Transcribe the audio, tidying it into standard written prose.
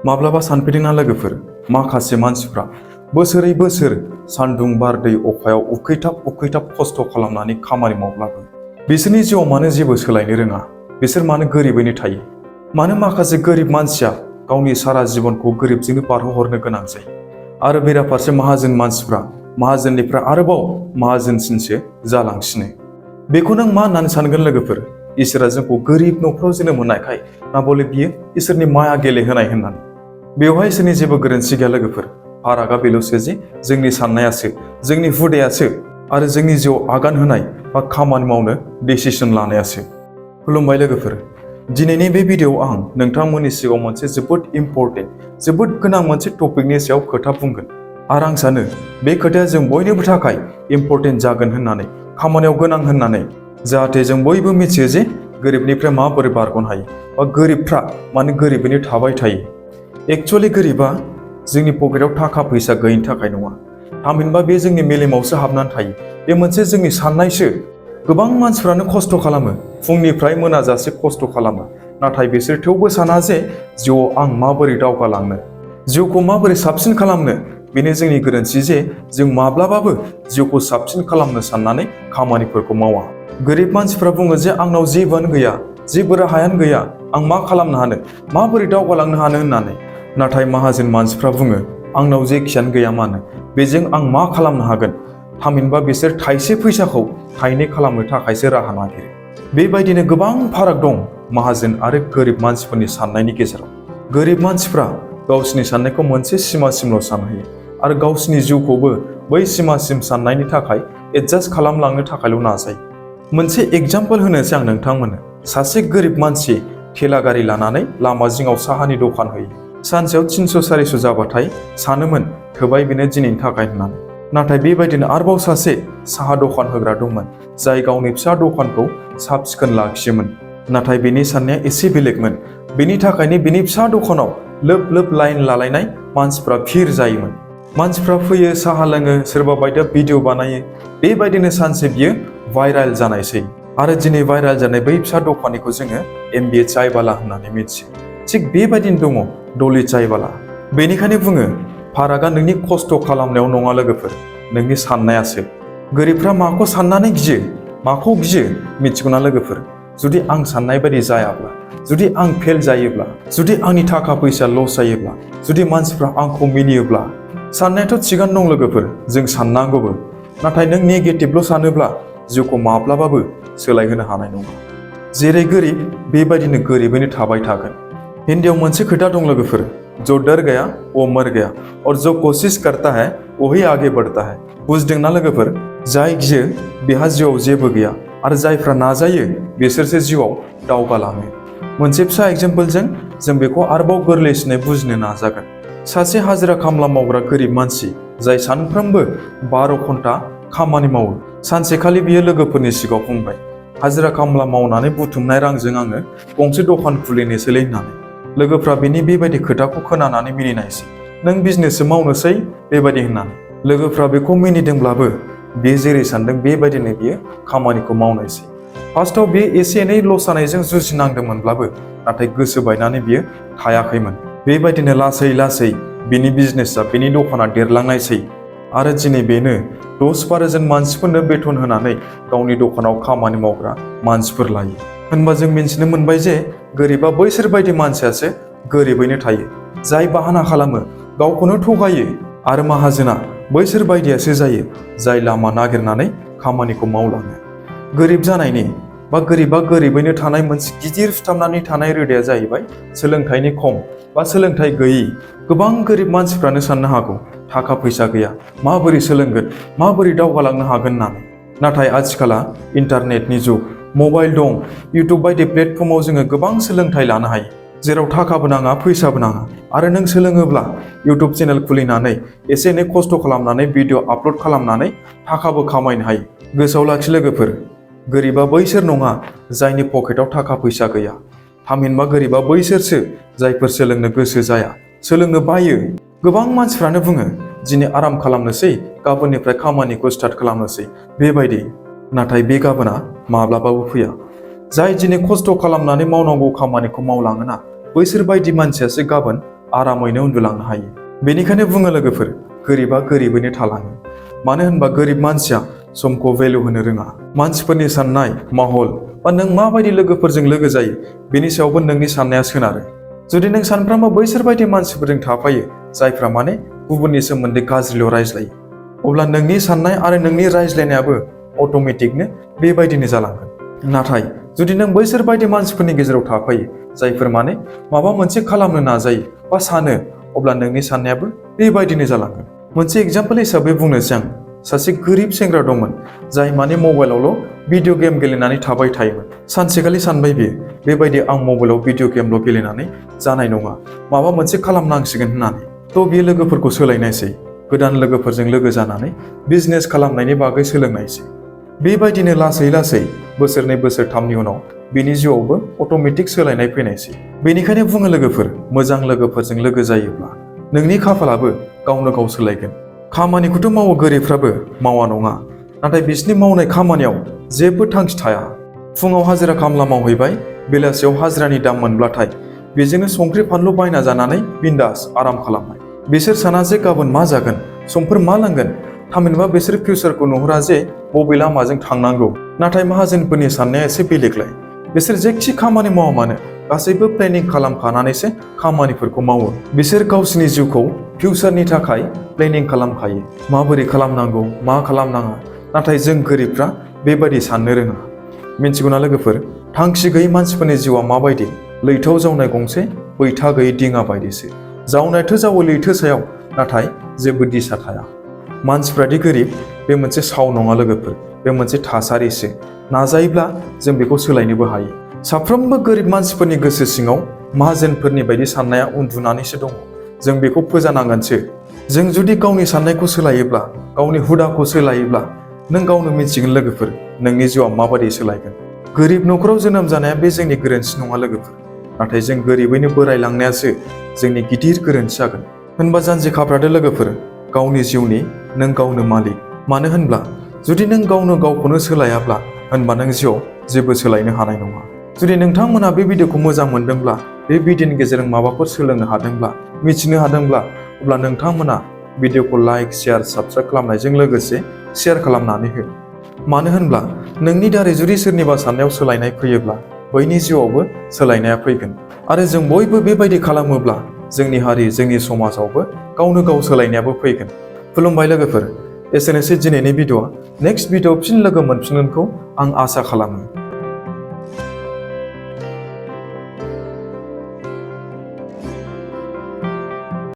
माब्लाबा सानफेरदोंना लोगोफोर, माखासे मानसिफ्रा बोसोरै बोसोर सान्दुं बार दै अखायाव उखैथाब खस्थ' खालामनानै खामानि मावब्लाबो बिसोरनि जिउआव मानो जेबो सोलायनो रोङा? बिसोर मानो गोरिबैनो थायो? मानो माखासे गोरिब मानसिया गावनि सारा जिबनखौ गोरिबजोंनो बारहोहरनो गोनां जायो आरो बेराफारसे माहाजोन मानसिफ्रा माहाजोननिफ्राय आरोबाव माहाजोनसिनसो जालांसिनो? बेखौ नों मा होननानै सानगोन लोगोफोर? इसोरा जोंखौ गोरिब न'फ्राव जोनोम होनायखाय ना बले बियो इसोरनि माया गेलेहोनाय होननानै? बेवहाय इसोरनि जेबो गोरोन्थि गैया लोगोफोर। फारागा बेल'सो जे जोंनि साननायासो, जोंनि हुदायासो आरो जोंनि जिउआव आगान होनाय बा खामानि मावनो डिसिसन लानायासो। खुलुमबाय लोगोफोर। दिनैनि बे भिडिअ'आव आं नोंथांमोननि सिगाङाव मोनसे जोबोद इम्परटेन्ट, जोबोद गोनां मोनसे टपिकनि सायाव खोथा बुंगोन आरो आं सानो बे खोथाया जों बयनिबो थाखाय इम्परटेन्ट जागोन होननानै, खामानियाव गोनां होननानै, जाहाथे जों बयबो मिथियो जे गोरिबनिफ्राय माबोरै बारग'नो हायो बा गोरिबफ्रा मानो गोरिबैनो थाबाय थायो। एक्चुअलि गोरिबा जोंनि पकेटाव थाखा फैसा गैयिनि थाखाय नङा, थामहिनबा बे जोंनि मेलेमावसो हाबनानै थायो। बे मोनसे जोंनि साननायसो। गोबां मानसिफ्रानो खस्थ' खालामो, फुंनिफ्राय मोनाजासे खस्थ' खालामो, नाथाय बिसोर थेवबो साना जे जिउआव आं माबोरै दावगालांनो, जिउखौ माबोरै साबसिन खालामनो। बेनो जोंनि गोरोन्थि जे जों माब्लाबाबो जिउखौ साबसिन खालामनो साननानै खामानिफोरखौ मावा। गोरिब मानसिफ्रा बुङो जे आंनाव जेबोआनो गैया, जेबो राहायानो गैया, आं मा खालामनो हानो, माबोरै दावगालांनो हानो होननानै। नाथाय माहाजोन मानसिफ्रा बुङो आंनाव जेखियानो गैया मानो, बेजों आं मा खालामनो हागोन। थामहिनबा बिसोर थाइसे फैसाखौ थाइनै खालामनो थाखायसो राहा नागिरो। बेबायदिनो गोबां फाराग दं माहाजोन आरो गोरिब मानसिफोरनि साननायनि गेजेराव। गोरिब मानसिफ्रा गावसिनि साननायखौ मोनसे सिमासिमल' सानहैयो आरो गावसिनि जिउखौबो बै सिमासिम साननायनि थाखाय एडजास्ट खालामलांनो थाखायल' नाजायो। मोनसे एग्जाम्पल होनोसै आं नोंथांमोननो। सासे गोरिब मानसि थेला गारि लानानै लामा जिङाव साहानि दखान होयो। सानसेयाव 300-400 जाबाथाय सानोमोन थोबाय बेनो दिनैनि थाखाय होननानै। नाथाय बेबायदिनो आरोबाव सासे साहा दखान होग्रा दंमोन, जाय गावनि फिसा दखानखौ साब सिखोन लाखियोमोन। नाथाय बेनि साननाया एसे बेलेगमोन। बेनि थाखायनो बेनि फिसा दखानाव लोब लोब लाइन लालायनाय मानसिफ्रा भिर जायोमोन। मानसिफ्रा फैयो, साहा लोङो, सोरबा बायदिया भिडिअ बानायो। बेबायदिनो सानसे बियो भाइरेल जानायसै आरो दिनै भाइरेल जानाय बै फिसा दखानिखौ जोङो MBA चायबाला होननानै मिथियो। थिग बेबायदिनो दङ डली चायबाला। बेनिखायनो बुङो फारागा नोंनि खस्थ' खालामनायाव नङा लोगोफोर, नोंनि साननायासो। गोरिबफ्रा माखौ साननानै गियो, माखौ गियो मिथिगौना लोगोफोर? जुदि आं साननाय बायदि जायाब्ला, जुदि आं फेल जायोब्ला, जुदि आंनि थाखा फैसा लस जायोब्ला, जुदि मानसिफ्रा आंखौ मिनियोब्ला। साननायाथ' थिगानो दं लोगोफोर, जों साननांगौबो। नाथाय नों नेगेटिभल' सानोब्ला जिउखौ माब्लाबाबो सोलायहोनो हानाय नङा। जेरै गोरिब बेबायदिनो गोरिबैनो थाबाय थागोन। हिन्दीयाव मोनसे खोथा दं लोगोफोर, जो डर गया वो मर गया और जो कोशिश करता है वही आगे बढ़ता है। बुजिदोंना लोगोफोर? जाय गियो बेहा जिउआव जेबो गैया आरो जायफ्रा नाजायो बिसोरसो जिउआव दावगालाङो। मोनसे फिसा एग्जाम्पलजों जों बेखौ आरोबाव गोरलैसिनै बुजिनो नाजागोन। सासे हाजिरा खामला मावग्रा गोरिब मानसि, जाय सानफ्रोमबो 12 घन्टा खामानि मावो। सानसेखालि बियो लोगोफोरनि सिगाङाव बुंबाय, हाजिरा खामला मावनानै बुथुमनाय रांजों आङो गंसे दखान खुलिनोसैलै होननानै। लोगोफ्रा बिनि बेबायदि खोथाखौ खोनानानै मिनिनायसै। नों बिजनेससो मावनोसै बेबायदि होननानै। लोगोफ्रा बेखौ मिनिदोंब्लाबो बियो जेरै सानदों बेबायदिनो बियो खामानिखौ मावनायसै। फार्स्टआव बियो एसे एनै लस जानायजों जुजिनांदोंमोनब्लाबो नाथाय गोसो बायनानै बियो थायाखैमोन। बेबायदिनो लासै लासै बिनि बिजनेसा, बिनि दखाना देरलांनायसै आरो दिनै बेनो 10-12 मानसिफोरनो बेथन होनानै गावनि दखानाव खामानि मावग्रा मानसिफोर लायो। होनबा जों मिन्थिनो मोनबाय जे गोरिबा बैसोर बायदि मानसियासो गोरिबैनो थायो, जाय बाहाना खालामो, गावखौनो थगायो। आरो माहाजोना बैसोर बायदियासो जायो, जाय लामा नागिरनानै खामानिखौ मावलाङो। गोरिब जानायनि बा गोरिबा गोरिबैनो थानाय मोनसे गिदिर सुथाबनानै थानाय रोदाया जाहैबाय सोलोंथाइनि खम बा सोलोंथाइ गैयि। गोबां गोरिब मानसिफ्रानो साननो हागौ थाखा फैसा गैया, माबोरै सोलोंगोन, माबोरै दावगालांनो हागोन होननानै। नाथाय आथिखाला इन्टारनेटनि जुग, मबाइल दं, इउटुब बायदि प्लेटफर्माव जोङो गोबां सोलोंथाइ लानो हायो, जेराव थाखाबो नाङा, फैसाबो नाङा। आरो नों सोलोङोब्ला इउटुब चेनेल खुलिनानै एसे एनै खस्थ' खालामनानै भिडिअ आपल'ड खालामनानै थाखाबो खामायनो हायो। गोसोआव लाखि लोगोफोर, गोरिबा बैसोर नङा जायनि पकेटाव थाखा फैसा गैया। थामहिनबा गोरिबा बैसोरसो जायफोर सोलोंनो गोसो जाया, सोलोंनो बायो। गोबां मानसिफ्रानो बुङो दिनै आराम खालामनोसै, गाबोननिफ्राय खामानिखौ स्टार्ट खालामनोसै बेबायदि। नाथाय बे गाबोना माब्लाबाबो फैया। जाय दिनै खस्थ' खालामनानै मावनांगौ खामानिखौ मावलाङोना, बैसोर बायदि मानसियासो गाबोन आरामैनो उन्दुलांनो हायो। बेनिखायनो बुङो लोगोफोर, गोरिबा गोरिबैनो थालाङो। मानो होनबा गोरिब मानसिया समखौ भेलु होनो रोङा। मानसिफोरनि साननाय, माहौल बा नों माबायदि लोगोफोरजों लोगो जायो बेनि सायावबो नोंनि साननाया सोनारो। जुदि नों सानफ्रामबो बैसोरबायदि मानसिफोरजों थाफायो जायफ्रा गुबुननि सोमोन्दै गाज्रिल' रायज्लायो, अब्ला नोंनि साननाय आरो नोंनि रायज्लायनायाबो अट'मेटिकनो बेबायदिनो जालांगोन। नाथाय जुदि नों बैसोरबायदि मानसिफोरनि गेजेराव थाफायो जायफोर माबा मोनसे खालामनो नाजायो बा सानो, अब्ला नोंनि साननायाबो बेबायदिनो जालांगोन। मोनसे एग्जाम्पल हिसाबै बुंनोसै आं। सासे गोरिब सेंग्रा दंमोन जाय भिडिअ' गेम गेलेनानै थाबाय थायोमोन। सानसेखालि सानबाय बियो, बेबायदि आं मबाइलाव भिडिअ' गेमल' गेलेनानै जानाय नङा, माबा मोनसे खालामनांसिगोन होननानै। थ' बियो लोगोफोरखौ सोलायनायसै, गोदान लोगोफोरजों लोगो जानानै बिजनेस खालामनायनि बागै सोलोंनायसै। बेबायदिनो लासै लासै बोसोरनै बोसोरथामनि उनाव बिनि जिउआवबो अट'मेटिक सोलायनाय फैनायसै। बेनिखायनो बुङो लोगोफोर, मोजां लोगोफोरजों लोगो जायोब्ला नोंनि खाफालाबो गावनो गाव सोलायगोन। खामानिखौथ' मावो गोरिबफ्राबो, मावा नङा, नाथाय बिसोरनि मावनाय खामानियाव जेबो थांखि थाया। फुङाव हाजिरा खामला मावहैबाय, बेलासियाव हाजिरानि दाम मोनब्लाथाय बेजोंनो संख्रि फानलु बायना जानानै बिन्दास आराम खालामनाय। बिसोर साना जे गाबोन मा जागोन, समफोर मा लांगोन। थामहिनबा बिसोर फिउचारखौ नुहुरा जे बबे लामाजों थांनांगौ। नाथाय माहाजोनफोरनि साननाया एसे बेलेगलाय। बिसोर जेखि खामानि मावा मानो गासैबो प्लेनिं खालामखानानैसो खामानिफोरखौ मावो। बिसोर गावसिनि जिउखौ फिउचारनि थाखाय प्लेनिं खालामखायो, माबोरै खालामनांगौ मा खालामनाङा। नाथाय जों गोरिबफ्रा बेबायदि साननो रोङा। मिन्थिगौना लोगोफोर, थांखि गैयै मानसिफोरनि जिउआ माबायदि? लैथोआव जावनाय गंसे बैथा गैयै दिङा बायदिसो। जावनायाथ' जावो लैथो सायाव, नाथाय जेबो दिशा थाया। मानसिफ्रादि गोरिब बे मोनसे साव नङा लोगोफोर, बे मोनसे थासारिसो। नाजायोब्ला जों बेखौ सोलायनोबो हायो। साफ्रोमबो गोरिब मानसिफोरनि गोसो सिङाव माहाजोनफोरनि बायदि साननाया उन्दुनानैसो दङ। जों बेखौ फोजानांगोनसो। जों जुदि गावनि साननायखौ सोलायोब्ला, गावनि हुदाखौ सोलायोब्ला, नों गावनो मिन्थिगोन लोगोफोर, नोंनि जिउआ माबायदि सोलायगोन। गोरिब न'खराव जोनोम जानाया बे जोंनि गोरोन्थि नङा लोगोफोर, नाथाय जों गोरिबैनो बोरायलांनायासो जोंनि गिदिर गोरोन्थि जागोन। होनबा जानजि खाफ्रादो लोगोफोर, गावनि जिउनि नों गावनो मालिक। मानो होनब्ला जुदि नों गावनो गावखौनो सोलायाब्ला, होनबा नों जिउआव जेबो सोलायनो हानाय नङा। जुदि नोंथांमोना बे भिडिअ'खौ मोजां मोनदोंब्ला, बे भिडिअ'नि गेजेरजों माबाफोर सोलोंनो हादोंब्ला, मिथिनो हादोंब्ला, अब्ला नोंथांमोना भिडिअ'खौ लाइक, शेयार, साबस्क्राइब खालामनायजों लोगोसे शेयार खालामनानै हो। मानो होनब्ला नोंनि दारै जुदि सोरनिबा साननायाव सोलायनाय फैयोब्ला, बैनि जिउआवबो सोलायनाया फैगोन। आरो जों बयबो बेबायदि खालामोब्ला जोंनि हारि, जोंनि समाजावबो गावनो गाव सोलायनायाबो फैगोन। खुलुमबाय लोगोफोर, एसेनोसै दिनैनि भिडिअ'आ। नेक्स्ट भिडिअ'आव फिन लोगो मोनफिनगोनखौ आं आसा खालामो।